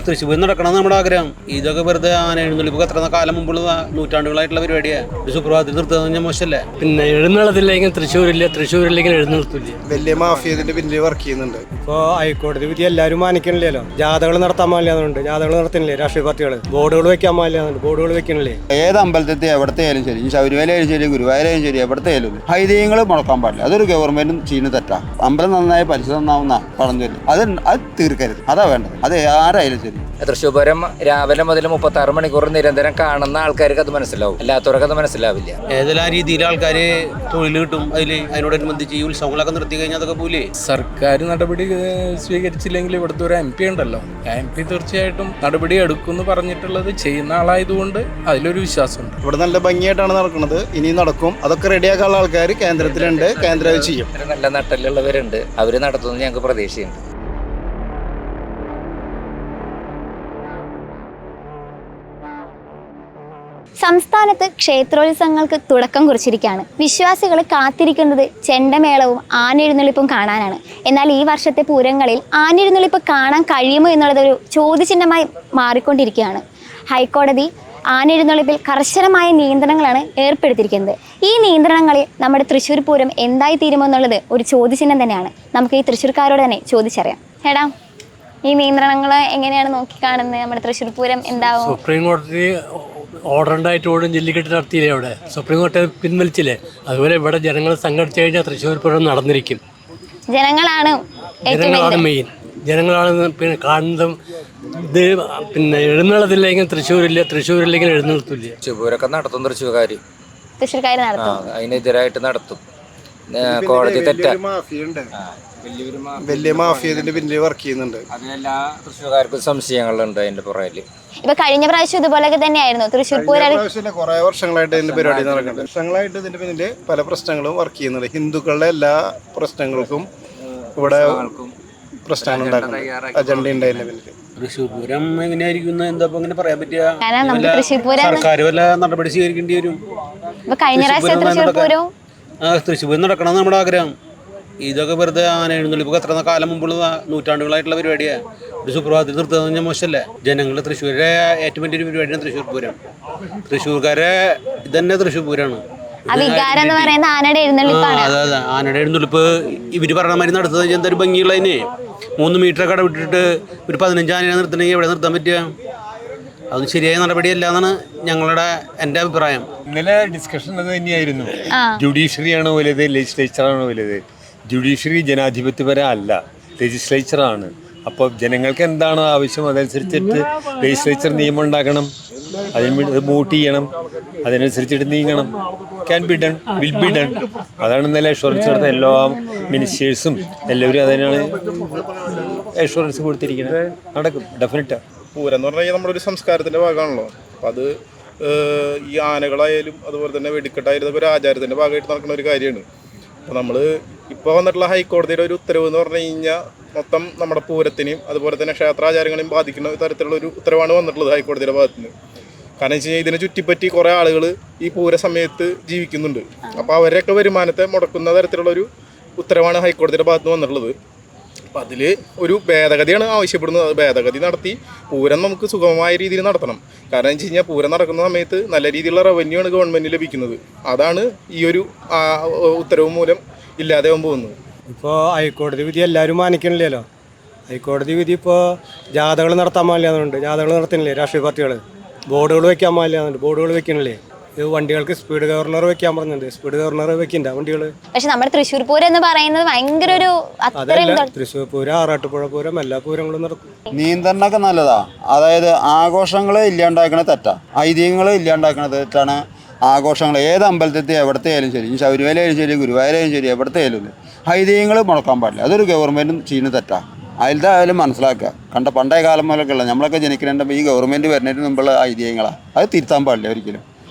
തൃശ്ശൂർ നടക്കണം നമ്മുടെ ആഗ്രഹം. ഇതൊക്കെ വെറുതെ ആന എഴുന്നള്ളിപ്പ് എത്ര കാലം മുമ്പുള്ള നൂറ്റാണ്ടുകളായിട്ടുള്ള പരിപാടിയാണ്. ഒരു സുപ്രഭാതത്തിൽ നിർത്തുക കഴിഞ്ഞാൽ മോശമല്ലേ? പിന്നെ എഴുന്നള്ളത്തില്ലെങ്കിൽ തൃശ്ശൂരില്ലെങ്കിൽ എഴുന്നള്ളത്തില്ല. വലിയ മാഫിയതിന്റെ പിന്നിൽ വർക്ക് ചെയ്യുന്നുണ്ട്. ഇപ്പോൾ ഹൈക്കോടതി വിധി എല്ലാവരും മാനിക്കണില്ലല്ലോ. ജാഥകൾ നടത്താൻ പാടില്ലാന്നുണ്ട്, ജാഥകൾ നടത്തുന്നില്ലേ രാഷ്ട്രീയ പാർട്ടികൾ. ബോർഡുകൾ വെക്കാൻ പാടില്ലാന്നുണ്ട്, ബോർഡുകൾ വെക്കണില്ലേ. ഏത് അമ്പലത്തിൽ എവിടത്തെ ആയാലും ശരി, ശബരിമലയായാലും ശരി, ഗുരുവായൂരായാലും ശരി, എവിടത്തെ ആയാലും ഹൈദീയങ്ങൾ മുടക്കാൻ പാടില്ല. അതൊരു ഗവൺമെന്റും ചെയ്യുന്ന തെറ്റാ. അമ്പലം നന്നായി പരിസരം നന്നാവുന്ന പറഞ്ഞു തരും. അത് തീർക്കരുത്. അതാ വേണ്ടത്. അത് ആരായാലും ശരി. തൃശ്ശൂർ പൂരം രാവിലെ മുതൽ 36 മണിക്കൂർ നിരന്തരം കാണുന്ന ആൾക്കാർക്ക് അത് മനസ്സിലാവും, അല്ലാത്തവർക്ക് അത് മനസ്സിലാവില്ല. ഏതെല്ലാം രീതിയിൽ ആൾക്കാർ തൊഴിൽ കിട്ടും. അതിനോടനുബന്ധിച്ച് ഈ ഉത്സവങ്ങളൊക്കെ നിർത്തി കഴിഞ്ഞാൽ അതൊക്കെ പോലെ സർക്കാർ നടപടി സ്വീകരിച്ചില്ലെങ്കിൽ ഇവിടുത്തെ ഒരു MP ഉണ്ടല്ലോ, MP തീർച്ചയായിട്ടും നടപടി എടുക്കുമെന്ന് പറഞ്ഞിട്ടുള്ളത് ചെയ്യുന്ന ആളായതുകൊണ്ട് അതിലൊരു വിശ്വാസമുണ്ട്. ഇവിടെ നല്ല ഭംഗിയായിട്ടാണ് നടക്കുന്നത്, ഇനി നടക്കും. അതൊക്കെ റെഡിയാക്കാനുള്ള ആൾക്കാർ കേന്ദ്രത്തിലുണ്ട്, കേന്ദ്രം ചെയ്യും. നല്ല നട്ടലുള്ളവരുണ്ട്, അവർ നടത്തുമെന്ന് ഞങ്ങൾക്ക് പ്രതീക്ഷയുണ്ട്. സംസ്ഥാനത്ത് ക്ഷേത്രോത്സവങ്ങൾക്ക് തുടക്കം കുറിച്ചിരിക്കുകയാണ്. വിശ്വാസികൾ കാത്തിരിക്കുന്നത് ചെണ്ടമേളവും ആനെഴുന്നള്ളിപ്പും കാണാനാണ്. എന്നാൽ ഈ വർഷത്തെ പൂരങ്ങളിൽ ആനെഴുന്നള്ളിപ്പ് കാണാൻ കഴിയുമോ എന്നുള്ളതൊരു ചോദ്യചിഹ്നമായി മാറിക്കൊണ്ടിരിക്കുകയാണ്. ഹൈക്കോടതി ആനെഴുന്നള്ളിപ്പിൽ കർശനമായ നിയന്ത്രണങ്ങളാണ് ഏർപ്പെടുത്തിയിരിക്കുന്നത്. ഈ നിയന്ത്രണങ്ങളിൽ നമ്മുടെ തൃശ്ശൂർ പൂരം എന്തായി തീരുമോ എന്നുള്ളത് ഒരു ചോദ്യചിഹ്നം തന്നെയാണ്. നമുക്ക് ഈ തൃശ്ശൂർക്കാരോട് തന്നെ ചോദിച്ചറിയാം. എടാ, ഈ നിയന്ത്രണങ്ങൾ എങ്ങനെയാണ് നോക്കിക്കാണുന്നത്? നമ്മുടെ തൃശ്ശൂർ പൂരം എന്താവും? സുപ്രീം കോടതി ഓർഡർ ഉണ്ടായിട്ട് ഓടും ജല്ലിക്കെട്ട് നടത്തിയില്ലേ അവിടെ, സുപ്രീം കോടതി പിൻവലിച്ചില്ലേ. അതുപോലെ ഇവിടെ ജനങ്ങൾ സംഘടിച്ചു കഴിഞ്ഞാൽ തൃശ്ശൂർ പൂരം നടന്നിരിക്കും. ജനങ്ങളാണ് മെയിൻ. ജനങ്ങളാണ് പിന്നെ കാണുന്നതും. ഇത് പിന്നെ എഴുന്നള്ളത്തില്ലെങ്കിൽ തൃശ്ശൂരില്ലെങ്കിൽ എഴുന്നള്ളത്തില്ല. തൃശ്ശൂരൊക്കെ നടത്തും, തൃശ്ശൂർക്കാർ നടത്തും, അതിനെതിരായിട്ട് നടത്തും. കോടതി തെറ്റാ. വലിയ മാഫിയതിന്റെ പിന്നിൽ വർക്ക് ചെയ്യുന്നുണ്ട്. അതിനെല്ലാ തൃശ്ശൂർക്കാർക്കും സംശയങ്ങളുണ്ട് അതിന്റെ പുറകില്. ഇപ്പൊ കഴിഞ്ഞ പ്രാവശ്യം ഇതുപോലൊക്കെ തന്നെയായിരുന്നു തൃശ്ശൂർ പൂരം. കുറെ വർഷങ്ങളായിട്ട് ഇതിന്റെ പരിപാടി നടക്കുന്നുണ്ട്. വർഷങ്ങളായിട്ട് ഇതിന്റെ പിന്നില് പല പ്രശ്നങ്ങളും വർക്ക് ചെയ്യുന്നുണ്ട്. ഹിന്ദുക്കളുടെ എല്ലാ പ്രശ്നങ്ങൾക്കും ഇവിടെ പ്രശ്നങ്ങൾ ഉണ്ടാക്കുന്നുണ്ട്. അജണ്ട ഉണ്ടായതിന്റെ പിന്നില്. തൃശ്ശൂർ പൂരം എങ്ങനെയായിരിക്കും എന്താ അങ്ങനെ പറയാൻ പറ്റുക? സർക്കാർ വല്ല നടപടി സ്വീകരിക്കേണ്ടി വരും. കഴിഞ്ഞ പ്രാവശ്യം തൃശ്ശൂർ പൂരം നടക്കണം നമ്മുടെ ആഗ്രഹം. ഇതൊക്കെ വെറുതെ ആന എഴുന്നള്ളിപ്പ് എത്ര കാലം മുമ്പുള്ള നൂറ്റാണ്ടുകളായിട്ടുള്ള പരിപാടിയാണ്. ഒരു സുപ്രഭാതത്തിൽ നിർത്തുക കഴിഞ്ഞാൽ മോശമല്ലേ? ജനങ്ങൾ തൃശ്ശൂരെ ഏറ്റവും വലിയൊരു പരിപാടിയാണ് തൃശ്ശൂർ പൂരം. തൃശ്ശൂർക്കാരെ ഇതന്നെ തൃശ്ശൂർ പൂരമാണ്. അതെ, ആനയുടെ എഴുന്നള്ളിപ്പ് ഇവര് പറഞ്ഞ മാതിരി നടത്തുന്നത് എന്തൊരു ഭംഗിയുള്ളതിന്. 3 മീറ്ററൊക്കെ വിട്ടിട്ട് ഒരു 15 ആനയെ നിർത്തണമെങ്കിൽ എവിടെ നിർത്താൻ പറ്റുക? അത് ശരിയായ നടപടിയല്ല എന്നാണ് എൻ്റെ അഭിപ്രായം. ഇന്നലെ ഡിസ്കഷൻ അത് തന്നെയായിരുന്നു. ജുഡീഷ്യറി ആണോ വലുത്, ലെജിസ്ലേച്ചറാണോ വലുത്? ജുഡീഷ്യറി ജനാധിപത്യപര അല്ല, ലെജിസ്ലേച്ചറാണ്. അപ്പോൾ ജനങ്ങൾക്ക് എന്താണോ ആവശ്യം അതനുസരിച്ചിട്ട് ലെജിസ്ലേച്ചർ നിയമം ഉണ്ടാക്കണം, അതിന് വോട്ട് ചെയ്യണം, അതിനനുസരിച്ചിട്ട് നീങ്ങണം. Can be done, will be done. അതാണ് ഇന്നലെ അഷുറൻസ് കൊടുത്ത എല്ലാ മിനിസ്റ്റേഴ്സും എല്ലാവരും അതിനാണ് അഷുറൻസ് കൊടുത്തിരിക്കുന്നത്. നടക്കും, ഡെഫിനറ്റാണ്. പൂരം എന്ന് പറഞ്ഞു കഴിഞ്ഞാൽ നമ്മുടെ ഒരു സംസ്കാരത്തിൻ്റെ ഭാഗമാണല്ലോ. അപ്പം അത് ഈ ആനകളായാലും അതുപോലെ തന്നെ വെടിക്കെട്ടായാലും ഒരു ആചാരത്തിൻ്റെ ഭാഗമായിട്ട് നടക്കുന്ന ഒരു കാര്യമാണ്. അപ്പോൾ നമ്മൾ ഇപ്പോൾ വന്നിട്ടുള്ള ഹൈക്കോടതിയുടെ ഒരു ഉത്തരവ് എന്ന് പറഞ്ഞു കഴിഞ്ഞാൽ മൊത്തം നമ്മുടെ പൂരത്തിനെയും അതുപോലെ തന്നെ ക്ഷേത്രാചാരങ്ങളെയും ബാധിക്കുന്ന തരത്തിലുള്ള ഒരു ഉത്തരവാണ് വന്നിട്ടുള്ളത് ഹൈക്കോടതിയുടെ ഭാഗത്ത് നിന്ന്. കാരണം വെച്ച് കഴിഞ്ഞാൽ ഇതിനെ ചുറ്റിപ്പറ്റി കുറേ ആളുകൾ ഈ പൂര സമയത്ത് ജീവിക്കുന്നുണ്ട്. അപ്പോൾ അവരെയൊക്കെ വരുമാനത്തെ മുടക്കുന്ന തരത്തിലുള്ളൊരു ഉത്തരവാണ് ഹൈക്കോടതിയുടെ ഭാഗത്ത് നിന്ന് വന്നിട്ടുള്ളത്. അപ്പം അതിൽ ഒരു ഭേദഗതിയാണ് ആവശ്യപ്പെടുന്നത്. അത് ഭേദഗതി നടത്തി പൂരം നമുക്ക് സുഗമമായ രീതിയിൽ നടത്തണം. കാരണം വെച്ച് കഴിഞ്ഞാൽ പൂരം നടക്കുന്ന സമയത്ത് നല്ല രീതിയിലുള്ള റവന്യൂ ആണ് ഗവൺമെൻറ് ലഭിക്കുന്നത്. അതാണ് ഈ ഒരു ഉത്തരവ് മൂലം ഇല്ലാതെ പോകുന്നത്. ഇപ്പോൾ ഹൈക്കോടതി വിധി എല്ലാവരും മാനിക്കണില്ലല്ലോ. ഹൈക്കോടതി വിധി ഇപ്പോൾ ജാഥകൾ നടത്താൻ പാടില്ലാന്നുണ്ട്, ജാഥകൾ നടത്തുന്നില്ലേ രാഷ്ട്രീയ പാർട്ടികൾ. ബോർഡുകൾ വെക്കാൻ പാടില്ലാന്നുണ്ട്, ബോർഡുകൾ വെക്കണില്ലേ. വണ്ടികൾക്ക് സ്പീഡ് ഗവർണർ വെക്കാൻ പറഞ്ഞിട്ടുണ്ട്, സ്പീഡ് ഗവർണർ വെക്കണ്ട വണ്ടികൾ. പക്ഷെ നമ്മുടെ തൃശ്ശൂർ പൂരം എന്ന് പറയുന്നത് ഭയങ്കര ഒരു തൃശ്ശൂർ പൂരം, ആറാട്ടുപുഴ പൂരം, എല്ലാ പൂരങ്ങളും നടക്കും. നിയന്ത്രണമൊക്കെ നല്ലതാ. അതായത് ആഘോഷങ്ങളെ ഇല്ലാണ്ടാക്കണ തെറ്റാ, ഐതിഹ്യങ്ങളെ ഇല്ലാണ്ടാക്കണ തെറ്റാണ്. ആഘോഷങ്ങൾ ഏത് അമ്പലത്തിൽ എവിടത്തെ ആയാലും ശരി, ശബരിമലയായാലും ശരി, ഗുരുവായൂരായാലും ശരി, എവിടത്തെ ആയാലും ഐതിഹ്യങ്ങൾ മുടക്കാൻ പാടില്ല. അതൊരു ഗവൺമെൻറ്റും ചെയ്യുന്ന തെറ്റാ. അതിലത്തെ ആയാലും മനസ്സിലാക്കുക. പണ്ടേ കാലം മുതലൊക്കെ ഉള്ള നമ്മളൊക്കെ ജനിക്കുന്നതിൻ്റെ ഈ ഗവൺമെൻറ് വരുന്നതിന് മുമ്പുള്ള ഐതിഹ്യങ്ങളാണ്. അത് തിരുത്താൻ പാടില്ല ഒരിക്കലും.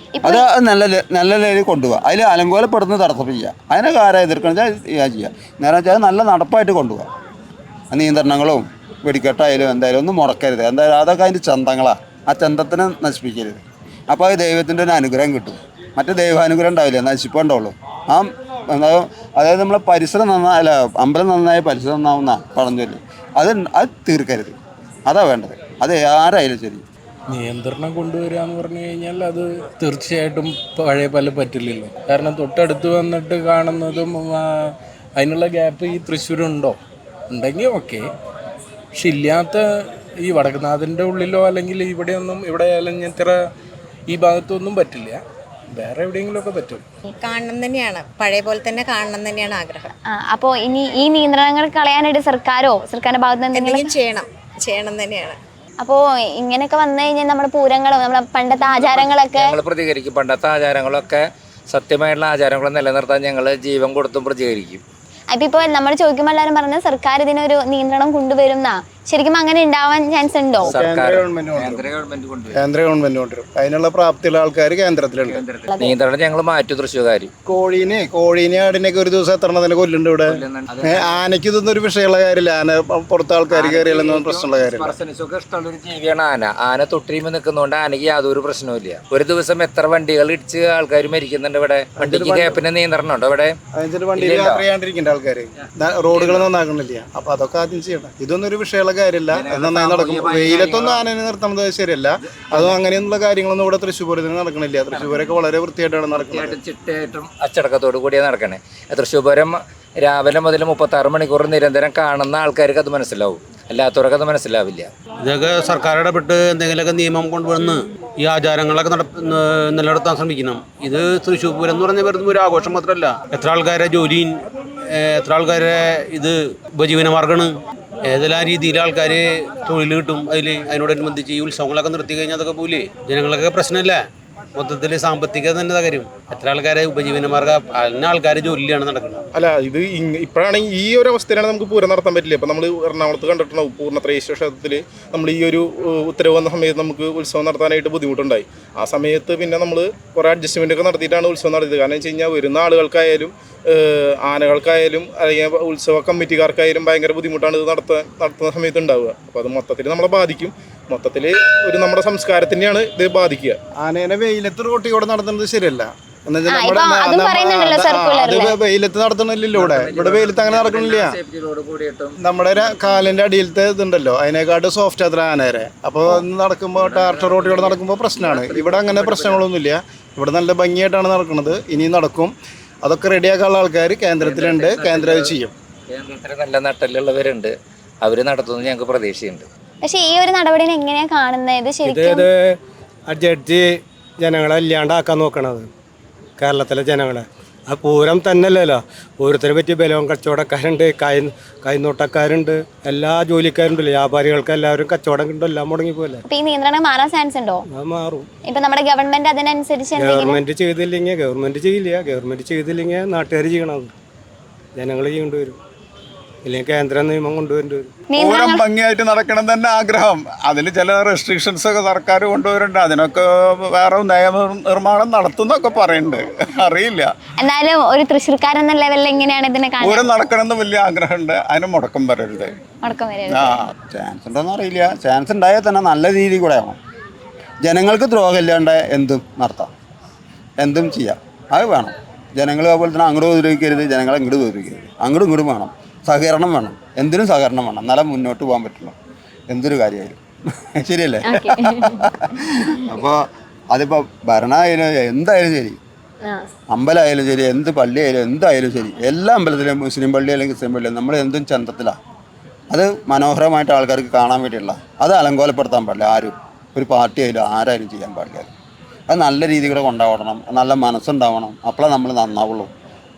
അത് നല്ല നിലയിൽ കൊണ്ടുപോകുക. അതിൽ അലങ്കോലപ്പെടുന്നത് തടസ്സപ്പെടുക. അതിനൊക്കെ ആരാ എതിർക്കണം ചെയ്യുക. നേരെ വെച്ചാൽ അത് നല്ല നടപ്പായിട്ട് കൊണ്ടുപോകുക. നിയന്ത്രണങ്ങളും വെടിക്കെട്ടായാലും എന്തായാലും ഒന്നും മുടക്കരുത്. എന്തായാലും അതൊക്കെ അതിൻ്റെ ചന്തങ്ങളാണ്. ആ ചന്തത്തിനെ നശിപ്പിക്കരുത്. അപ്പോൾ അത് ദൈവത്തിൻ്റെ ഒരു അനുഗ്രഹം കിട്ടും. മറ്റേ ദൈവാനുഗ്രഹം ഉണ്ടാവില്ല, നശിപ്പുണ്ടാവുള്ളൂ. അതായത് നമ്മളെ പരിസരം അമ്പലം നന്നായി പരിസരം നന്നാവുന്ന പറഞ്ഞു. അത് തീർക്കരുത്. അതാ വേണ്ടത്. അത് ആരായാലും ശരി. നിയന്ത്രണം കൊണ്ടുവരിക എന്ന് പറഞ്ഞു കഴിഞ്ഞാൽ അത് തീർച്ചയായിട്ടും പഴയ പോലെ പറ്റില്ലല്ലോ. കാരണം തൊട്ടടുത്ത് വന്നിട്ട് കാണുന്നതും അതിനുള്ള ഗ്യാപ്പ് ഈ തൃശ്ശൂരുണ്ടോ? ഉണ്ടെങ്കിൽ ഓക്കെ. പക്ഷെ ഇല്ലാത്ത ഈ വടക്കുന്നാഥൻ്റെ ഉള്ളിലോ അല്ലെങ്കിൽ ഇവിടെ അലഞ്ഞിത്ര ഈ ഭാഗത്തൊന്നും പറ്റില്ല. വേറെ എവിടെയെങ്കിലുമൊക്കെ പറ്റും. കാണണം തന്നെയാണ്, പഴയ പോലെ തന്നെ കാണണം തന്നെയാണ് ആഗ്രഹം. അപ്പോൾ ഇനി ഈ നിയന്ത്രണങ്ങൾ കളയാനായിട്ട് സർക്കാരിന്റെ ഭാഗത്ത് നിന്ന് എന്തെങ്കിലും ചെയ്യണം തന്നെയാണ്. അപ്പോൾ ഇങ്ങനെയൊക്കെ വന്നു കഴിഞ്ഞാൽ നമ്മുടെ പൂരങ്ങളും നമ്മുടെ പണ്ടത്തെ ആചാരങ്ങളൊക്കെ ഞങ്ങൾ പ്രതികരിക്കും. പണ്ടത്തെ ആചാരങ്ങളൊക്കെ സത്യമായിട്ടുള്ള ആചാരങ്ങൾ നിലനിർത്താൻ ഞങ്ങൾ ജീവൻ കൊടുത്തും പ്രതികരിക്കും. അതിപ്പോൾ നമ്മൾ ചോദിക്കുമ്പോൾ എല്ലാവരും പറഞ്ഞത് സർക്കാർ ഇതിനൊരു നിയന്ത്രണം കൊണ്ടുവരുന്ന, ശരിക്കും അങ്ങനെ ഉണ്ടാവാൻ ചാൻസ് ഉണ്ടോ? കേന്ദ്ര ഗവൺമെന്റ് കൊണ്ടുവരും. അതിനുള്ള പ്രാപ്തിയുള്ള ആൾക്കാർ കേന്ദ്രത്തിലുണ്ട്. നിയന്ത്രണം ഞങ്ങൾ മാറ്റും. തൃശ്ശൂർകാർ കോഴീനെ ആടിനൊക്കെ ഒരു ദിവസം എത്ര തന്നെ കൊല്ലുണ്ട് ഇവിടെ. ആനയ്ക്ക് ഇതൊന്നും ഒരു വിഷയമുള്ള കാര്യമില്ല. ആന പുറത്തെ ആൾക്കാർ കയറിയാലൊന്നും പ്രശ്നമുള്ള കാര്യമില്ല. ഇഷ്ടമുള്ള ഒരു ജീവിയാണ് ആന. ആന തൊട്ടിരിയുമ്പോൾ നിൽക്കുന്നതുകൊണ്ട് ആനയ്ക്ക് യാതൊരു പ്രശ്നവുമില്ല. ഒരു ദിവസം എത്ര വണ്ടികൾ ഇടിച്ച് ആൾക്കാർ മരിക്കുന്നുണ്ട് ഇവിടെ. വണ്ടിക്ക് ഗ്യാപ്പിന്റെ നിയന്ത്രണം ഉണ്ടോ ഇവിടെ? വണ്ടിയിൽ യാത്ര ചെയ്യാണ്ടിരിക്കേണ്ട ആൾക്കാർ റോഡുകൾ നന്നാക്കണില്ല. അപ്പൊ അതൊക്കെ ആദ്യം ചെയ്യണം. ഇതൊന്നും ഒരു വിഷയമുള്ള കാര്യമില്ല. നന്നായി നടക്കും. വെയിലത്തൊന്നും ആനനെ നിർത്തുന്നത് ശരിയല്ല. അതും അങ്ങനെയുള്ള കാര്യങ്ങളൊന്നും ഇവിടെ തൃശ്ശൂർ പൂരത്തിന് നടക്കണില്ല. തൃശ്ശൂരൊക്കെ വളരെ വൃത്തിയായിട്ടാണ് നടക്കുന്നത്. ചിട്ടയായിട്ടും അച്ചടക്കത്തോടു കൂടിയാണ് നടക്കണേ. തൃശ്ശൂർ പൂരം രാവിലെ മുതൽ 36 മണിക്കൂർ നിരന്തരം കാണുന്ന ആൾക്കാർക്ക് അത് മനസ്സിലാവും. അല്ലാത്തവർക്ക് അത് മനസ്സിലാവില്ല. ഇതൊക്കെ സർക്കാർ ഇടപെട്ട് എന്തെങ്കിലുമൊക്കെ നിയമം കൊണ്ടുവന്ന് ഈ ആചാരങ്ങളൊക്കെ നിലനിർത്താൻ ശ്രമിക്കണം. ഇത് തൃശ്ശൂർ പൂരം എന്ന് പറഞ്ഞാൽ വെറുതെ ഒരു ആഘോഷം മാത്രമല്ല. എത്ര ആൾക്കാരെ ജോലിയും എത്ര ആൾക്കാരെ ഇത് ഉപജീവനമാർഗ്ഗമാണ്. ഏതെല്ലാം രീതിയിൽ ആൾക്കാർ തൊഴിൽ കിട്ടും. അതിനോടനുബന്ധിച്ച് ഈ ഉത്സവങ്ങളൊക്കെ നിർത്തി കഴിഞ്ഞാൽ അതൊക്കെ പോലെ ജനങ്ങളൊക്കെ പ്രശ്നമല്ല. മൊത്തത്തിൽ സാമ്പത്തിക തന്നെ തകരും. എത്ര ആൾക്കാരെ ഉപജീവനമാർഗ്ഗം അതിന് ആൾക്കാർ ജോലിയാണ് നടക്കുന്നത്. അല്ല, ഇത് ഇപ്പോഴാണ് ഈ ഒരു അവസ്ഥയിലാണ് നമുക്ക് പൂരം നടത്താൻ പറ്റില്ല. ഇപ്പം നമ്മൾ എറണാകുളത്ത് കണ്ടിട്ടുണ്ടാവും. പൂർണ്ണത്രയീശ്വര ക്ഷേത്രത്തിൽ നമ്മൾ ഈ ഒരു ഉത്തരവ് വന്ന സമയത്ത് നമുക്ക് ഉത്സവം നടത്താനായിട്ട് ബുദ്ധിമുട്ടുണ്ടായി. ആ സമയത്ത് പിന്നെ നമ്മൾ കുറേ അഡ്ജസ്റ്റ്മെൻ്റ് ഒക്കെ നടത്തിയിട്ടാണ് ഉത്സവം നടത്തിയത്. കാരണം വെച്ച് കഴിഞ്ഞാൽ വരുന്ന ആളുകൾക്കായാലും ആനകൾക്കായാലും അല്ലെങ്കിൽ ഉത്സവ കമ്മിറ്റിക്കാർക്കായാലും ഭയങ്കര ബുദ്ധിമുട്ടാണ് ഇത് നടത്തുന്ന സമയത്ത് ഉണ്ടാവുക. അപ്പോൾ അത് മൊത്തത്തിൽ നമ്മളെ ബാധിക്കും. മൊത്തത്തിൽ നമ്മുടെ സംസ്കാരത്തിനെയാണ് ഇത് ബാധിക്കുക. ആനേനെ വെയിലത്ത് റോട്ടിലൂടെ നടത്തുന്നത് ശരിയല്ല. വെയിലത്ത് നടത്തണില്ലല്ലോ. ഇവിടെ വെയിലത്ത് അങ്ങനെ നടക്കണില്ല. നമ്മുടെ കാലിന്റെ അടിയിലത്തെ ഇതുണ്ടല്ലോ, അതിനെക്കാട്ട് സോഫ്റ്റ് അത്ര ആനേരെ. അപ്പോൾ നടക്കുമ്പോൾ ടാർട്ടർ റോട്ടിലൂടെ നടക്കുമ്പോൾ പ്രശ്നമാണ്. ഇവിടെ അങ്ങനെ പ്രശ്നങ്ങളൊന്നുമില്ല. ഇവിടെ നല്ല ഭംഗിയായിട്ടാണ് നടക്കുന്നത്. ഇനിയും നടക്കും. അതൊക്കെ റെഡിയാക്കാനുള്ള ആൾക്കാർ കേന്ദ്രത്തിലുണ്ട്. കേന്ദ്രം ചെയ്യും. കേന്ദ്രത്തിൽ നല്ല നട്ടലുള്ളവരുണ്ട്. അവർ നടത്തുന്നത് ഞങ്ങൾക്ക് പ്രതീക്ഷയുണ്ട്. പക്ഷേ ഈ ഒരു നടപടിനെ എങ്ങനെയാണ് കാണുന്നത്? ഇത് ആ ജഡ്ജി ജനങ്ങളെ ഇല്ലാണ്ടാക്കാൻ നോക്കണത്, കേരളത്തിലെ ജനങ്ങളെ. ആ പൂരം തന്നെയല്ലല്ലോ, പൂരത്തിനെ പറ്റി ബലവും കച്ചവടക്കാരുണ്ട്, കൈനോട്ടക്കാരുണ്ട്, എല്ലാ ജോലിക്കാരുണ്ടല്ലോ, വ്യാപാരികൾക്ക് എല്ലാവരും കച്ചവടം കിട്ടും. എല്ലാം മുടങ്ങിപ്പോലെ. ഈ നിയന്ത്രണം മാറാൻ ചാൻസ് ഉണ്ടോ? അത് മാറും. ഇപ്പൊ നമ്മുടെ ഗവൺമെന്റ് അതിനനുസരിച്ച് ഗവൺമെന്റ് ചെയ്തില്ലെങ്കിൽ ഗവൺമെന്റ് ചെയ്യില്ല. ഗവൺമെന്റ് ചെയ്തില്ലെങ്കിൽ നാട്ടുകാർ ചെയ്യണത്, ജനങ്ങൾ ചെയ്യേണ്ടി വരും. ഇല്ലെങ്കിൽ കേന്ദ്ര നിയമം കൊണ്ടുവരേണ്ടി വരും. പൂരം ഭംഗിയായിട്ട് നടക്കണം തന്നെ ആഗ്രഹം. അതിൽ ചില റെസ്ട്രിക്ഷൻസ് ഒക്കെ സർക്കാർ കൊണ്ടുവരുന്നുണ്ട്. അതിനൊക്കെ വേറെ നിയമനിർമ്മാണം നടത്തുന്നൊക്കെ പറയുന്നുണ്ട്. അറിയില്ല. എന്നാലും ഒരു തൃശ്ശൂർക്കാരെന്ന ലെവലിൽ എങ്ങനെയാണ് ഇതിനെ പൂരം നടക്കണമെന്ന് വലിയ ആഗ്രഹമുണ്ട്. അതിന് മുടക്കം വരരുത്. ചാൻസ് ഉണ്ടോന്ന് അറിയില്ല. ചാൻസ് ഉണ്ടായാൽ തന്നെ നല്ല രീതിയിൽ കൂടെ ആവണം. ജനങ്ങൾക്ക് ദ്രോഹമില്ലാണ്ട് എന്തും നടത്താം, എന്തും ചെയ്യാം. അത് വേണം. ജനങ്ങൾ അതുപോലെ തന്നെ അങ്ങോട്ട് ഉപദ്രവിക്കരുത്, ജനങ്ങളെ ഇങ്ങോട്ട് ഉപദ്രവിക്കരുത്. അങ്ങോട്ടും ഇങ്ങോട്ടും വേണം. സഹകരണം വേണം. എന്തിനും സഹകരണം വേണം. എന്നാലും മുന്നോട്ട് പോകാൻ പറ്റുള്ളൂ. എന്തൊരു കാര്യമായാലും. ശരിയല്ലേ? അപ്പോൾ അതിപ്പോൾ ഭരണമായാലും എന്തായാലും ശരി, അമ്പലമായാലും ശരി, എന്ത് പള്ളിയായാലും എന്തായാലും ശരി, എല്ലാ അമ്പലത്തിലും മുസ്ലിം പള്ളി അല്ലെങ്കിൽ ക്രിസ്ത്യൻ പള്ളി നമ്മൾ എന്തും ചന്തത്തിലാണ്. അത് മനോഹരമായിട്ട് ആൾക്കാർക്ക് കാണാൻ വേണ്ടിയുള്ള, അത് അലങ്കോലപ്പെടുത്താൻ പാടില്ല. ആരും ഒരു പാർട്ടി ആയാലും ആരായാലും ചെയ്യാൻ പാടില്ല. അത് നല്ല രീതിയിൽ കൂടെ കൊണ്ടുപോകണം. നല്ല മനസ്സുണ്ടാവണം. അപ്പോഴേ നമ്മൾ നന്നാവുള്ളൂ.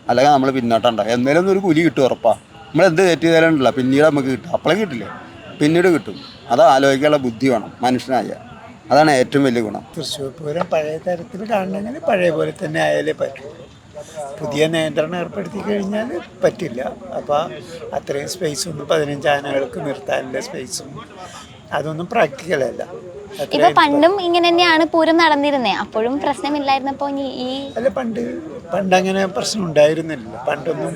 അല്ലെങ്കിൽ നമ്മൾ പിന്നോട്ടുണ്ടാവും. എന്തെങ്കിലും ഒരു കൂലി കിട്ടും ഉറപ്പാണ്. നമ്മൾ എന്ത് തെറ്റ് ചെയ്താലും ഉണ്ടല്ലോ, പിന്നീട് നമുക്ക് കിട്ടും. അപ്പോഴും കിട്ടില്ലേ, പിന്നീട് കിട്ടും. അത് ആലോചിക്കാനുള്ള ബുദ്ധി വേണം മനുഷ്യനായ. അതാണ് ഏറ്റവും വലിയ ഗുണം. തൃശ്ശൂർ പൂരം പഴയ തരത്തിൽ കാണണമെങ്കിൽ പഴയ പോലെ തന്നെ ആയാലേ പറ്റുള്ളൂ. പുതിയ നിയന്ത്രണം ഏർപ്പെടുത്തി കഴിഞ്ഞാൽ പറ്റില്ല. അപ്പോൾ അത്രയും സ്പേസൊന്നും 15 ആനകൾക്ക് നിർത്താനുള്ള സ്പേസും അതൊന്നും പ്രാക്ടിക്കലല്ല. ഇപ്പൊ പണ്ടും ഇങ്ങനെ തന്നെയാണ് പൂരം നടന്നിരുന്നത്. അപ്പോഴും പ്രശ്നമില്ലായിരുന്നപ്പോ അല്ല, പണ്ട് അങ്ങനെ പ്രശ്നം ഉണ്ടായിരുന്നില്ല. പണ്ടൊന്നും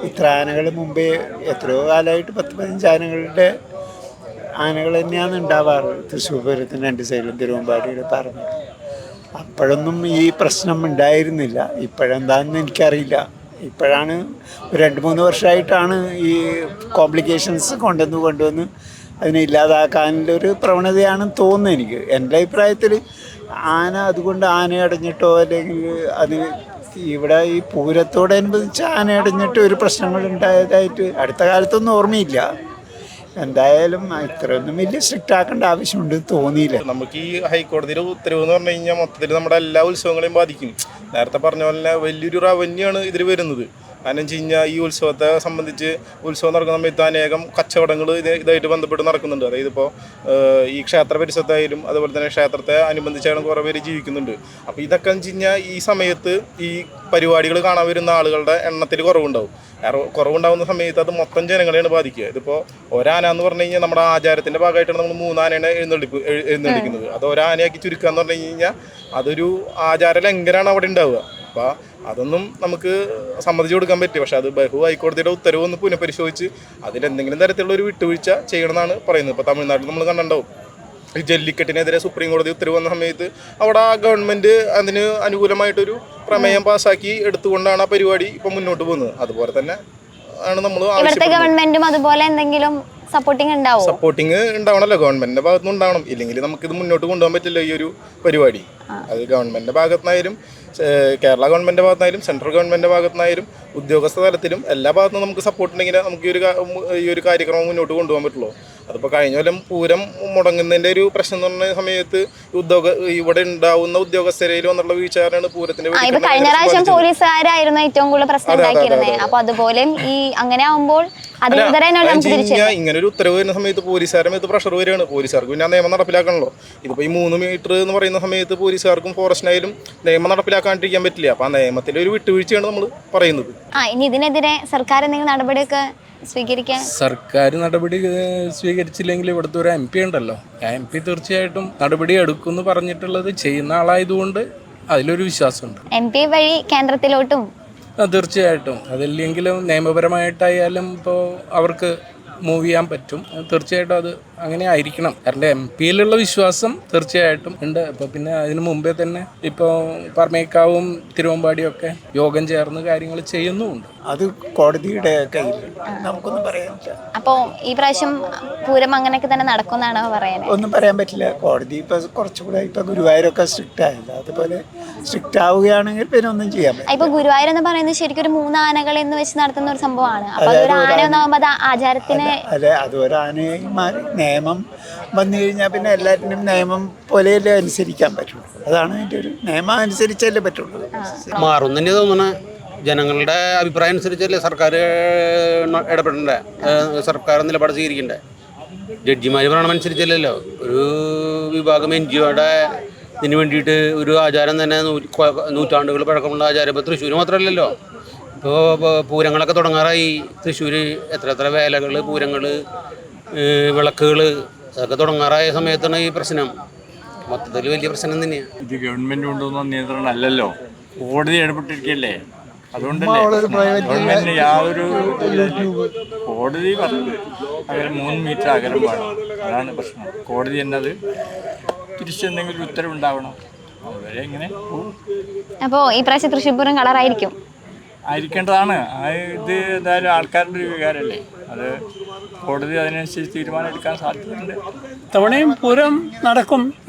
ഇത്ര ആനകൾ മുമ്പേ എത്രയോ കാലമായിട്ട് 10-15 ആനകൾ തന്നെയാണ് ഉണ്ടാവാറ് തൃശ്ശൂർ പൂരത്തിന് 2 സൈഡിലും തിരുവമ്പാടിയുടെ പറമ്പിൽ. അപ്പോഴൊന്നും ഈ പ്രശ്നം ഉണ്ടായിരുന്നില്ല. ഇപ്പോഴെന്താണെന്ന് എനിക്കറിയില്ല. ഇപ്പോഴാണ് 2-3 വർഷമായിട്ടാണ് ഈ കോംപ്ലിക്കേഷൻസ് കൊണ്ടുവന്ന് അതിനെ ഇല്ലാതാക്കാനുള്ളൊരു പ്രവണതയാണെന്ന് തോന്നുന്നു എനിക്ക്. എൻ്റെ അഭിപ്രായത്തിൽ ആന അതുകൊണ്ട് ആനയടഞ്ഞിട്ടോ അല്ലെങ്കിൽ അത് ഇവിടെ ഈ പൂരത്തോടനുബന്ധിച്ച് ആനയടഞ്ഞിട്ട് ഒരു പ്രശ്നങ്ങൾ ഉണ്ടായതായിട്ട് അടുത്ത കാലത്തൊന്നും ഓർമ്മയില്ല. എന്തായാലും ഇത്രയൊന്നും വലിയ സ്ട്രിക്റ്റ് ആക്കേണ്ട ആവശ്യമുണ്ട് തോന്നിയില്ല. നമുക്ക് ഈ ഹൈക്കോടതിയുടെ ഉത്തരവ് എന്ന് പറഞ്ഞു കഴിഞ്ഞാൽ മൊത്തത്തിൽ നമ്മുടെ എല്ലാ ഉത്സവങ്ങളെയും ബാധിക്കും. നേരത്തെ പറഞ്ഞ പോലെ തന്നെ വലിയൊരു റവന്യൂ ആണ് ഇതിൽ വരുന്നത്. കാരണം വെച്ച് കഴിഞ്ഞാൽ ഈ ഉത്സവത്തെ സംബന്ധിച്ച് ഉത്സവം നടക്കുന്ന സമയത്ത് അനേകം കച്ചവടങ്ങൾ ഇതായിട്ട് ബന്ധപ്പെട്ട് നടക്കുന്നുണ്ട്. അതായത് ഇപ്പോൾ ഈ ക്ഷേത്ര പരിസരത്തായാലും അതുപോലെ തന്നെ ക്ഷേത്രത്തെ അനുബന്ധിച്ചാണ് കുറേ പേര് ജീവിക്കുന്നുണ്ട്. അപ്പോൾ ഇതൊക്കെ വെച്ച് കഴിഞ്ഞാൽ ഈ സമയത്ത് ഈ പരിപാടികൾ കാണാൻ വരുന്ന ആളുകളുടെ എണ്ണത്തിൽ കുറവുണ്ടാവും. കുറവുണ്ടാകുന്ന സമയത്ത് അത് മൊത്തം ജനങ്ങളെയാണ് ബാധിക്കുക. ഇതിപ്പോൾ ഒരാന എന്ന് പറഞ്ഞു കഴിഞ്ഞാൽ നമ്മുടെ ആചാരത്തിൻ്റെ ഭാഗമായിട്ടാണ് നമ്മൾ 3 ആനയാണ് എഴുന്നള്ളിക്കുന്നത്. അത് ഒരാനയാക്കി ചുരുക്കുക എന്ന് പറഞ്ഞു കഴിഞ്ഞാൽ അതൊരു ആചാര ലംഘനമാണ് അവിടെ ഉണ്ടാവുക. അപ്പോൾ അതൊന്നും നമുക്ക് സമ്മതിച്ചു കൊടുക്കാൻ പറ്റും. പക്ഷേ അത് ഹൈക്കോടതിയുടെ ഉത്തരവ് ഒന്ന് പുനഃപരിശോധിച്ച് അതിലെന്തെങ്കിലും തരത്തിലുള്ള ഒരു വിട്ടുവീഴ്ച ചെയ്യണമെന്നാണ് പറയുന്നത്. ഇപ്പോൾ തമിഴ്നാട്ടിൽ നമ്മൾ കണ്ടിട്ടുണ്ടാവും ഈ ജല്ലിക്കെട്ടിനെതിരെ സുപ്രീം കോടതി ഉത്തരവ് വന്ന സമയത്ത് അവിടെ ആ ഗവൺമെൻറ് അതിന് അനുകൂലമായിട്ടൊരു പ്രമേയം പാസ്സാക്കി എടുത്തുകൊണ്ടാണ് ആ പരിപാടി ഇപ്പം മുന്നോട്ട് പോകുന്നത്. അതുപോലെ തന്നെ ആണ് നമ്മൾ ഗവൺമെന്റും അതുപോലെ എന്തെങ്കിലും സപ്പോർട്ടിങ് ഉണ്ടാവണമല്ലോ, ഗവൺമെന്റിന്റെ ഭാഗത്തുനിന്ന് ഉണ്ടാവണം. ഇല്ലെങ്കിൽ നമുക്കിത് മുന്നോട്ട് കൊണ്ടുപോകാൻ പറ്റില്ല ഈ ഒരു പരിപാടി. അത് ഗവൺമെന്റിന്റെ ഭാഗത്തുനിന്നായാലും കേരള ഗവൺമെന്റിന്റെ ഭാഗത്തുനിന്നായാലും സെൻട്രൽ ഗവൺമെന്റിന്റെ ഭാഗത്തുനിന്നായാലും ഉദ്യോഗസ്ഥ തലത്തിലും എല്ലാ ഭാഗത്തുനിന്നും നമുക്ക് സപ്പോർട്ട് ഉണ്ടെങ്കിൽ നമുക്ക് ഈ ഒരു കാര്യക്രമം മുന്നോട്ട് കൊണ്ടുപോകാൻ പറ്റുള്ളൂ. അതിപ്പോൾ കഴിഞ്ഞ കൊല്ലം പൂരം മുടങ്ങുന്നതിൻ്റെ ഒരു പ്രശ്നം എന്ന് പറഞ്ഞ സമയത്ത് ഇവിടെ ഉണ്ടാവുന്ന ഉദ്യോഗസ്ഥരയിൽ വന്നുള്ള വീഴ്ചയാണ് പൂരത്തിന്റെ. കഴിഞ്ഞ പ്രാവശ്യം പോലീസുകാരായിരുന്നു ഏറ്റവും കൂടുതൽ പ്രശ്നം ഉണ്ടാക്കിയിരുന്നത്. അപ്പൊ അതുപോലെ ഈ അങ്ങനെ ആവുമ്പോൾ ഇങ്ങനെ ഒരു ഉത്തരവ് വരുന്ന സമയത്ത് പോലീസുകാരുടെ മേത്ത് പ്രഷർ വരികയാണ്. പോലീസുകാർക്ക് പിന്നെ ആ നിയമം നടപ്പിലാക്കണല്ലോ. ഇതിപ്പോൾ ഈ 3 മീറ്റർ എന്ന് പറയുന്ന സമയത്ത് പോലീസുകാർക്കും ഫോറസ്റ്റിനായാലും നിയമം നടപ്പിലാക്കാണ്ടിരിക്കാൻ പറ്റില്ല. അപ്പോൾ ആ നിയമത്തിലെ ഒരു വിട്ടുവീഴ്ചയാണ് നമ്മൾ പറയുന്നത്. ഇനി ഇതിനെതിരെ സർക്കാർ എന്തെങ്കിലും നടപടിയൊക്കെ സ്വീകരിക്കാൻ സർക്കാർ നടപടി സ്വീകരിച്ചില്ലെങ്കിൽ ഇവിടുത്തെ ഒരു MP ഉണ്ടല്ലോ, ആ MP തീർച്ചയായിട്ടും നടപടി എടുക്കുമെന്ന് പറഞ്ഞിട്ടുള്ളത് ചെയ്യുന്ന ആളായതുകൊണ്ട് അതിലൊരു വിശ്വാസമുണ്ട്. MP വഴി കേന്ദ്രത്തിലോട്ടും തീർച്ചയായിട്ടും അതില്ലെങ്കിലും നിയമപരമായിട്ടായാലും ഇപ്പോൾ അവർക്ക് മൂവ് ചെയ്യാൻ പറ്റും. തീർച്ചയായിട്ടും അത് അങ്ങനെ ആയിരിക്കണം. കാരണം MP-യിലുള്ള വിശ്വാസം തീർച്ചയായിട്ടും ഉണ്ട്. അപ്പോൾ പിന്നെ അതിന് മുമ്പേ തന്നെ ഇപ്പോൾ പറമേക്കാവും തിരുവമ്പാടിയും ഒക്കെ യോഗം ചേർന്ന് കാര്യങ്ങൾ ചെയ്യുന്നുമുണ്ട്. അത് കോടതിയുടെ കയ്യിൽ നമുക്കൊന്നും പറയാൻ പറ്റില്ല. അപ്പോൾ ഈ പ്രാവശ്യം പൂരം അങ്ങനെയൊക്കെ തന്നെ നടക്കുമെന്നാണോ പറയാൻ? ഒന്നും പറയാൻ പറ്റില്ല. കോടതി ഇപ്പോൾ കുറച്ചുകൂടെ ഇപ്പോൾ ഗുരുവായൂരൊക്കെ സ്ട്രിക്റ്റ് ആയില്ല, അതുപോലെ സ്ട്രിക്റ്റ് ആവുകയാണെങ്കിൽ പിന്നെ ഒന്നും ചെയ്യാൻ പറ്റില്ല. ഇപ്പോൾ ഗുരുവായൂർ എന്ന് പറയുന്നത് ശരിക്കും ഒരു 3 ആനകൾ എന്ന് വെച്ച് നടത്തുന്ന ഒരു സംഭവമാണ്. അപ്പോൾ ഒരു ആന എന്നാകുമ്പോൾ അത് ആചാരത്തിന് അതെ, അത് ഒരാനയും മാറി നിയമം വന്നു കഴിഞ്ഞാൽ പിന്നെ എല്ലാറ്റിനും നിയമം പോലെയല്ലേ അനുസരിക്കാൻ പറ്റുള്ളൂ. അതാണ് അതിൻ്റെ ഒരു നിയമം അനുസരിച്ചല്ലേ പറ്റുള്ളൂ. മാറും തന്നെ തോന്നണേ. ജനങ്ങളുടെ അഭിപ്രായം അനുസരിച്ചല്ലേ സർക്കാർ ഇടപെടണ്ടേ, സർക്കാർ നിലപാട് സ്വീകരിക്കണ്ടേ. ജഡ്ജിമാർ പറയണമനുസരിച്ചല്ലല്ലോ. ഒരു വിഭാഗം NGO-യുടെ ഇതിന് വേണ്ടിയിട്ട് ഒരു ആചാരം തന്നെ നൂറ്റാണ്ടുകൾ പഴക്കമുള്ള ആചാരം ഇപ്പോൾ തൃശ്ശൂർ മാത്രമല്ലല്ലോ. ഇപ്പോൾ പൂരങ്ങളൊക്കെ തുടങ്ങാറായി. തൃശ്ശൂർ എത്ര വേലകൾ, പൂരങ്ങൾ, വിളക്കുകൾ അതൊക്കെ തുടങ്ങാറായ സമയത്താണ് ഈ പ്രശ്നം. മൊത്തത്തിൽ വലിയ പ്രശ്നം തന്നെയാണ്. ഇത് ഗവൺമെൻറ് കൊണ്ടുവന്ന നിയന്ത്രണം അല്ലല്ലോ, കോടതി ഇടപെട്ടിരിക്കല്ലേ. അതുകൊണ്ടല്ലേ ഗവൺമെൻറ്റിന് യാതൊരു കോടതി പറഞ്ഞു അകലം 3 മീറ്റർ അകലം വേണം. അതാണ് പ്രശ്നം. കോടതി എന്നത് തിരിച്ചെന്തെങ്കിലും ഉത്തരവുണ്ടാവണം. അതുവരെ ഇങ്ങനെ അപ്പോൾ ഈ പ്രാവശ്യം തൃശ്ശൂർ പൂരം കളറായിരിക്കും ആയിരിക്കേണ്ടതാണ്. ഇത് എന്തായാലും ആൾക്കാരുടെ ഒരു വികാരമല്ലേ. അത് കോടതി അതിനനുസരിച്ച് തീരുമാനം എടുക്കാൻ സാധ്യതയുണ്ട്. തവണയും പൂരം നടക്കും.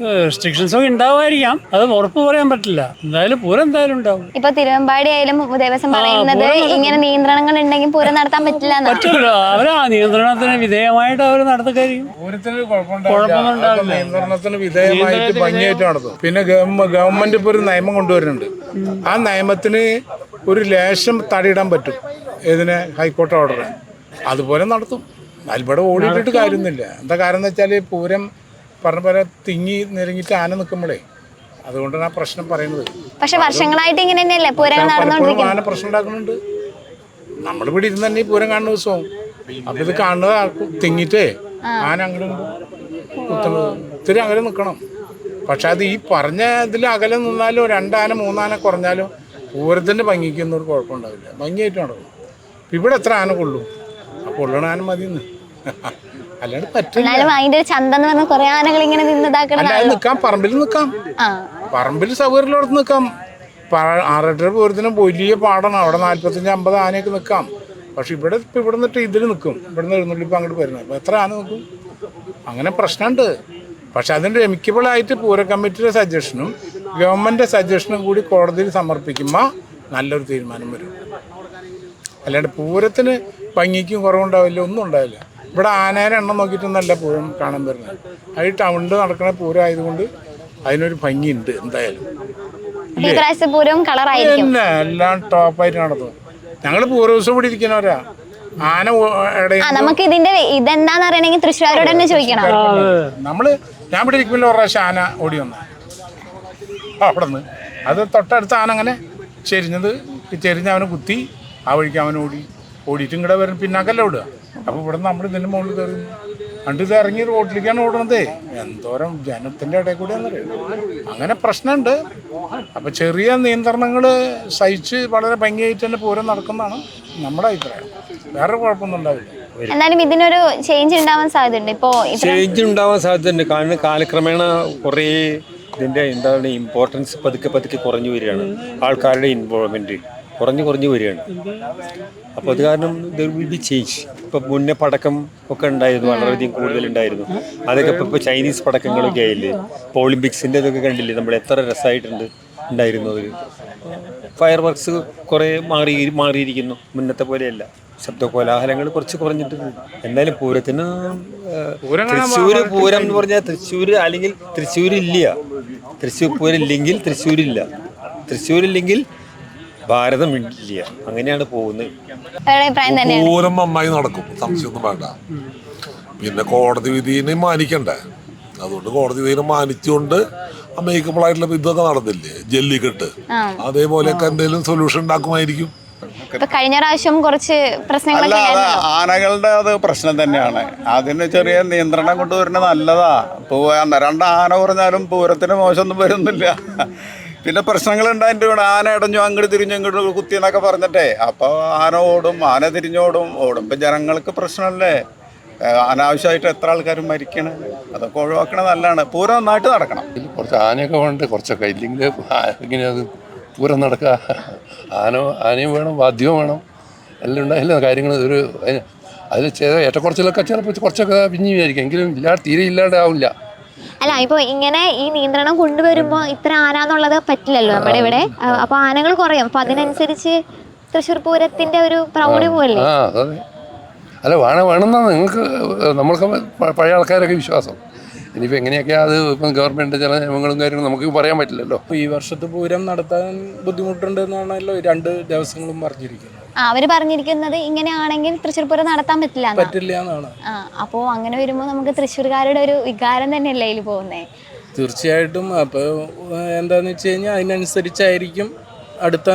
റെസ്ട്രിക്ഷൻസൊക്കെ ഉണ്ടാവുമായിരിക്കാം, അത് ഉറപ്പ് പറയാൻ പറ്റില്ല. എന്തായാലും പൂരം എന്തായാലും ഉണ്ടാവും. ഇപ്പൊ തിരുവമ്പാടി ആയാലും ദേവസ്വം പറയുന്നത് ഇങ്ങനെ നിയന്ത്രണങ്ങൾ ഉണ്ടെങ്കിൽ പൂരം നടത്താൻ പറ്റില്ല. പറ്റില്ല, അവർ ആ നിയന്ത്രണത്തിന് വിധേയമായിട്ട് അവർ നടത്തുകയായിരിക്കും. പൂരത്തിന് കുഴപ്പമൊന്നുമില്ല, നിയന്ത്രണത്തിന് വിധേയമായിട്ട് ഭംഗിയായിട്ട് നടത്തും. പിന്നെ ഗവൺമെന്റ് ഇപ്പോൾ ഒരു നിയമം കൊണ്ടുവരുന്നുണ്ട്. ആ നിയമത്തിന് ഒരു ലേശം തടയിടാൻ പറ്റും. ഇതിന് ഹൈക്കോടതി ഓർഡർ അതുപോലെ നടത്തും. അതിൽപ്പെടെ ഓടിയിട്ടിട്ട് കാര്യമൊന്നുമില്ല. എന്താ കാരണം എന്ന് വെച്ചാൽ പൂരം പറഞ്ഞ പോലെ തിങ്ങി നിരങ്ങിയിട്ട് ആന നിൽക്കുമ്പോഴേ, അതുകൊണ്ടാണ് ആ പ്രശ്നം പറയുന്നത്. പക്ഷെ വർഷങ്ങളായിട്ട് ഇങ്ങനെ തന്നെയല്ലേ പൂരം നടന്നുകൊണ്ടിരിക്കുന്നത്. ആന പ്രശ്നം ഉണ്ടാക്കുന്നുണ്ട്. നമ്മളിവിടെ ഇരുന്ന് തന്നെ ഈ പൂരം കാണുന്ന ദിവസവും അപ്പം ഇത് കാണുന്നത് തിങ്ങിയിട്ടേ ആന അങ്ങനെ കുത്തുന്നത്. ഇത്തിരി അകലെ നിൽക്കണം. പക്ഷെ അത് ഈ പറഞ്ഞ ഇതിൽ അകലെ നിന്നാലോ 2 ആന 3 ആന കുറഞ്ഞാലോ പൂരത്തിൻ്റെ ഭംഗിക്കൊന്നും ഒരു കുഴപ്പമുണ്ടാവില്ല. ഭംഗിയായിട്ട് നടക്കും. ഇവിടെ എത്ര ആന കൊള്ളും? അപ്പോൾ ഉള്ള ആന മതിയെന്ന് അല്ലാണ്ട് പറ്റില്ല. നിൽക്കാം, പറമ്പിൽ നിൽക്കാം, പറമ്പിൽ സൗകര്യമുള്ളടത്ത് നിൽക്കാം. 6-8 പൂരത്തിന് വലിയ പാടാണ്. അവിടെ 45-50 ആനയൊക്കെ നിൽക്കാം. പക്ഷെ ഇവിടെ നിന്നിട്ട് ഇതിൽ നിൽക്കും. ഇവിടെ നിന്ന് എഴുന്നള്ളിപ്പോൾ അങ്ങോട്ട് വരുന്നത്. അപ്പോൾ എത്ര ആന നിൽക്കും? അങ്ങനെ പ്രശ്നമുണ്ട്. പക്ഷെ അതിൻ്റെ എമിക്കബിളായിട്ട് പൂര കമ്മിറ്റിയുടെ സജഷനും ഗവൺമെൻറ് സജഷനും കൂടി കോടതിയിൽ സമർപ്പിക്കുമ്പോൾ നല്ലൊരു തീരുമാനം വരും. അല്ലാണ്ട് പൂരത്തിന് ഭംഗിക്കും കുറവുണ്ടാവില്ല, ഒന്നും ഉണ്ടാവില്ല. ഇവിടെ ആനേനെ എണ്ണം നോക്കിയിട്ടൊന്നല്ല പൂരം കാണാൻ വരുന്നത്. അത് ടൗണിൽ നടക്കുന്ന പൂരം ആയതുകൊണ്ട് അതിനൊരു ഭംഗിയുണ്ട് എന്തായാലും. പിന്നെ എല്ലാം ടോപ്പായിട്ട് നടത്തും. ഞങ്ങൾ പൂർവ്വസം ഇവിടെ ഇരിക്കുന്നവരാ. ആന നമുക്ക് ഇതിന്റെ ഇതെന്താന്ന് അറിയണമെങ്കിൽ തൃശ്ശൂരോട് തന്നെ ചോദിക്കണം. ഞാൻ ഇവിടെ ഇരിക്കുമ്പോൾ ഒരു പ്രാവശ്യം ആന ഓടി വന്നു അവിടെ നിന്ന്. അത് തൊട്ടടുത്ത ആന അങ്ങനെ ചെരിഞ്ഞ് അവനെ കുത്തി, ആ വഴിക്ക് അവൻ ഓടിയിട്ട് ഇങ്ങടെ വരും പിന്നാക്കല്ല ഓടുക. അപ്പോൾ ഇവിടെ നമ്മൾ ഇതിൻ്റെ മുകളിൽ കയറി കണ്ട് ഇത് ഇറങ്ങി റോഡിലേക്കാണ് ഓടുന്നത്. എന്തോരം ജനത്തിൻ്റെ ഇടയിൽ കൂടെയാണെന്നറിയാം. അങ്ങനെ പ്രശ്നമുണ്ട്. അപ്പോൾ ചെറിയ നിയന്ത്രണങ്ങൾ സഹിച്ച് വളരെ ഭംഗിയായിട്ട് തന്നെ പൂരം നടക്കുന്നതാണ് നമ്മുടെ അഭിപ്രായം. വേറെ കുഴപ്പമൊന്നും ഉണ്ടാവില്ല. എന്നാലും ഇതിനൊരു ചേഞ്ച് ഉണ്ടാവാൻ സാധ്യതയുണ്ട്. ചേഞ്ച് ഉണ്ടാവാൻ സാധ്യതയുണ്ട്. കാരണം കാലക്രമേണ കുറേ ഇതിൻ്റെ ഇമ്പോർട്ടൻസ് പതുക്കെ കുറഞ്ഞു വരികയാണ്. ആൾക്കാരുടെ ഇൻവോൾവ്മെൻറ്റ് കുറഞ്ഞു വരികയാണ്. അപ്പോൾ അത് കാരണം ദർ വിൽ ബി ചേഞ്ച്. ഇപ്പോൾ മുന്നേ പടക്കം ഒക്കെ ഉണ്ടായിരുന്നു, വളരെയധികം കൂടുതലുണ്ടായിരുന്നു. അതൊക്കെ ഇപ്പോൾ ചൈനീസ് പടക്കങ്ങളൊക്കെ ആയില്ലേ. ഇപ്പോൾ ഒളിമ്പിക്സിൻ്റെ ഇതൊക്കെ കണ്ടില്ലേ, നമ്മൾ എത്ര രസമായിട്ടുണ്ട് ഉണ്ടായിരുന്നു. ഒരു ഫയർ വർക്ക്സ് കുറേ മാറിയിരിക്കുന്നു, മുന്നത്തെ പോലെയല്ല. ശബ്ദ കോലാഹലങ്ങൾ കുറച്ച് കുറഞ്ഞിട്ടുണ്ട്. എന്തായാലും പൂരത്തിന് തൃശ്ശൂർ പൂരം എന്ന് പറഞ്ഞാൽ തൃശ്ശൂർ അല്ലെങ്കിൽ തൃശ്ശൂരില്ല. തൃശ്ശൂർ പൂരം ഇല്ലെങ്കിൽ തൃശ്ശൂരില്ലെങ്കിൽ ഭാരതം ഇല്ല. അങ്ങനെയാണ് പോകുന്നത്. പൂരം നന്നായി നടക്കും, സംശയമൊന്നും വേണ്ട. പിന്നെ കോടതി വിധിനെ മാനിക്കണ്ടേ, അതുകൊണ്ട് കോടതി വിധിനെ മാനിച്ചുകൊണ്ട് അമേരിക്കബിളായിട്ടുള്ള ഇതൊക്കെ നടന്നില്ലേ, ജല്ലിക്കെട്ട്, അതേപോലെയൊക്കെ എന്തെങ്കിലും സൊല്യൂഷൻ ഉണ്ടാക്കുമായിരിക്കും. കഴിഞ്ഞ പ്രാവശ്യം കുറച്ച് പ്രശ്നങ്ങളൊക്കെ ആനകളുടെ അത് പ്രശ്നം തന്നെയാണ്. അതിന് ചെറിയ നിയന്ത്രണം കൊണ്ടുവരുന്നത് നല്ലതാ. രണ്ട് ആന പറഞ്ഞാലും പൂരത്തിന് മോശമൊന്നും വരുന്നില്ല. പിന്നെ പ്രശ്നങ്ങളുണ്ടായിട്ട് വേണം. ആന ഇടഞ്ഞു അങ്ങോട്ട് തിരിഞ്ഞു ഇങ്ങോട്ട് കുത്തി എന്നൊക്കെ പറഞ്ഞിട്ടേ, അപ്പോൾ ആന ആന ഓടുമ്പോൾ ജനങ്ങൾക്ക് പ്രശ്നമല്ലേ. അനാവശ്യമായിട്ട് എത്ര ആൾക്കാരും മരിക്കണം. അതൊക്കെ ഒഴിവാക്കണത് നല്ലതാണ്. പൂരം നന്നായിട്ട് നടക്കണം. കുറച്ച് ആനയൊക്കെ വേണ്ട, കുറച്ചൊക്കെ ഇല്ലെങ്കിൽ ഇങ്ങനെ അത് പൂരം നടക്കുക. ആനയും വേണം, വാദ്യവും വേണം, എല്ലാം ഉണ്ടായില്ല കാര്യങ്ങൾ. അതിൽ ഏറ്റക്കുറച്ചിലൊക്കെ ചിലപ്പോൾ കുറച്ചൊക്കെ പിഞ്ഞു വിചാരിക്കും, എങ്കിലും തീരെ ഇല്ലാണ്ടാവില്ല. അല്ല, ഇപ്പൊ ഇങ്ങനെ ഈ നിയന്ത്രണം കൊണ്ടുവരുമ്പോ ഇത്ര ആനാന്നുള്ളത് പറ്റില്ലല്ലോ നമ്മുടെ ഇവിടെ. അപ്പൊ ആനകൾ കുറയും. അപ്പൊ അതിനനുസരിച്ച് തൃശ്ശൂർ പൂരത്തിന്റെ ഒരു പ്രൗഢി പോവല്ലേ. അല്ല, വേണമെന്നാണ് നിങ്ങൾക്ക് നമ്മൾക്ക് പഴയ ആൾക്കാരൊക്കെ വിശ്വാസം. ഇനിയിപ്പോൾ എങ്ങനെയൊക്കെയാണ് അത് ഇപ്പം ഗവൺമെൻറ് ചില നിയമങ്ങളും കാര്യങ്ങളും നമുക്ക് പറയാൻ പറ്റില്ലല്ലോ. ഈ വർഷത്തെ പൂരം നടത്താൻ ബുദ്ധിമുട്ടുണ്ടെന്നാണല്ലോ 2 ദിവസങ്ങളും പറഞ്ഞിരിക്കുന്നത്. അവര് പറഞ്ഞിരിക്കുന്നത് ഇങ്ങനെയാണെങ്കിൽ തൃശ്ശൂർ പൂരം നടത്താൻ പറ്റില്ല എന്നാണ്. അപ്പോൾ അങ്ങനെ വരുമ്പോൾ നമുക്ക് തൃശ്ശൂർക്കാരുടെ ഒരു വികാരം തന്നെയല്ലേ ഇതിൽ പോകുന്നത്. തീർച്ചയായിട്ടും. അപ്പോൾ എന്താണെന്ന് വെച്ച് കഴിഞ്ഞാൽ അതിനനുസരിച്ചായിരിക്കും അടുത്ത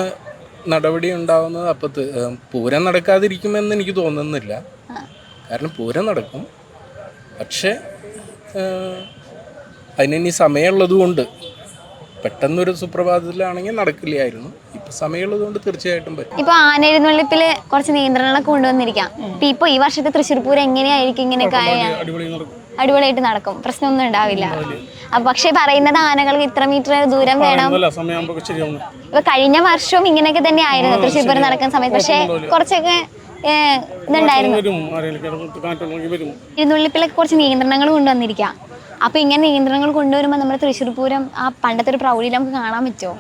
നടപടി ഉണ്ടാവുന്നത്. അപ്പോൾ പൂരം നടക്കാതിരിക്കുമെന്ന് എനിക്ക് തോന്നുന്നില്ല. കാരണം പൂരം നടക്കും, പക്ഷേ അതിനി സമയമുള്ളത് കൊണ്ട് പെട്ടെന്നൊരു സുപ്രഭാതത്തിലാണെങ്കിൽ നടക്കില്ലായിരുന്നു. ഇപ്പൊ സമയമുള്ളത് കൊണ്ട് തീർച്ചയായിട്ടും പറ്റും. ഇപ്പൊ ആനയെഴുന്നള്ളിപ്പില് കുറച്ച് നിയന്ത്രണങ്ങളൊക്കെ കൊണ്ടുവന്നിരിക്കാം. ഇപ്പൊ ഈ വർഷത്തെ തൃശ്ശൂർ പൂരം എങ്ങനെയായിരിക്കും? ഇങ്ങനെയൊക്കെ അടിപൊളിയായിട്ട് നടക്കും, പ്രശ്നമൊന്നും ഉണ്ടാവില്ല. പക്ഷെ പറയുന്നത് ആനകൾക്ക് ഇത്ര മീറ്റർ ദൂരം വേണം. ഇപ്പൊ കഴിഞ്ഞ വർഷവും ഇങ്ങനെയൊക്കെ തന്നെ ആയിരുന്നു തൃശ്ശൂർ പൂരം നടക്കുന്ന സമയത്ത്. പക്ഷെ കുറച്ചൊക്കെ ഇതുണ്ടായിരുന്നു. എഴുന്നള്ളിപ്പിലൊക്കെ കുറച്ച് നിയന്ത്രണങ്ങൾ കൊണ്ടുവന്നിരിക്കാം. അപ്പൊ ഇങ്ങനെ നിയന്ത്രണങ്ങൾ കൊണ്ടുവരുമ്പോൾ നമ്മുടെ തൃശ്ശൂർ പൂരം ആ പണ്ടത്തെ ഒരു പ്രൗഢി നമുക്ക് കാണാൻ പറ്റുമോ?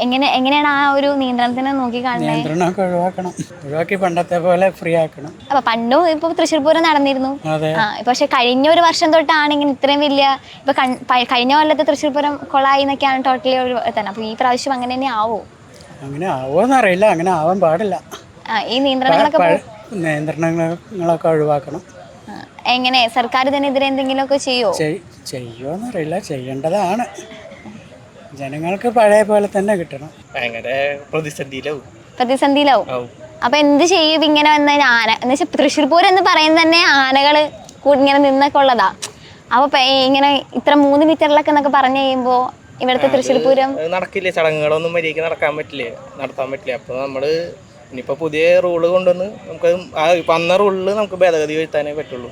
എങ്ങനെയാണ് ആ ഒരു നിയന്ത്രണത്തിനെ നോക്കി കാണുന്നത്? ഒഴിവാക്കി പണ്ടത്തെ പോലെ ഫ്രീ ആക്കണം. അപ്പൊ പണ്ടും ഇപ്പൊ തൃശ്ശൂർ പൂരം നടന്നിരുന്നു. പക്ഷെ കഴിഞ്ഞ ഒരു വർഷം തൊട്ടാണെങ്കിൽ ഇത്രയും വലിയ ഇപ്പൊ കഴിഞ്ഞ കൊല്ലത്തെ തൃശ്ശൂർ പൂരം കൊളായി എന്നൊക്കെയാണ് ടോട്ടലി തന്നെ. അപ്പൊ ഈ പ്രാവശ്യം അങ്ങനെ തന്നെ ആവോ? അങ്ങനെ ആവോന്നറിയില്ല. അങ്ങനെ ആവാൻ പാടില്ല. ഈ നിയന്ത്രണങ്ങളൊക്കെ ഒഴിവാക്കണം. എങ്ങനെ സർക്കാർ ഇതിനെതിരെ എന്തെങ്കിലുമൊക്കെ ചെയ്യുമോന്നറിയില്ല. ചെയ്യേണ്ടതാണ്. ജനങ്ങൾക്ക് പഴയ പോലെ തന്നെ കിട്ടണം. ഭയങ്കര പ്രതിസന്ധിയിലാവും. അപ്പൊ എന്ത് ചെയ്യും ഇങ്ങനെ വന്ന ആന എന്ന് വെച്ചാൽ തൃശ്ശൂർ പൂരം എന്ന് പറയുന്നത് തന്നെ ആനകള് ഇങ്ങനെ നിന്നൊക്കെ ഉള്ളതാ. അപ്പൊ ഇങ്ങനെ ഇത്ര 3 മീറ്ററിലൊക്കെ എന്നൊക്കെ പറഞ്ഞു കഴിയുമ്പോ ഇവിടുത്തെ തൃശ്ശൂർ പൂരം നടക്കില്ലേ. ചടങ്ങുകളൊന്നും മര്യാദയ്ക്ക് നടത്താൻ പറ്റില്ല. അപ്പൊ നമ്മള് ഇനിയിപ്പോൾ പുതിയ റൂള് കൊണ്ടുവന്ന് നമുക്ക് അന്ന റൂളിൽ നമുക്ക് ഭേദഗതി വരുത്താനേ പറ്റുള്ളൂ.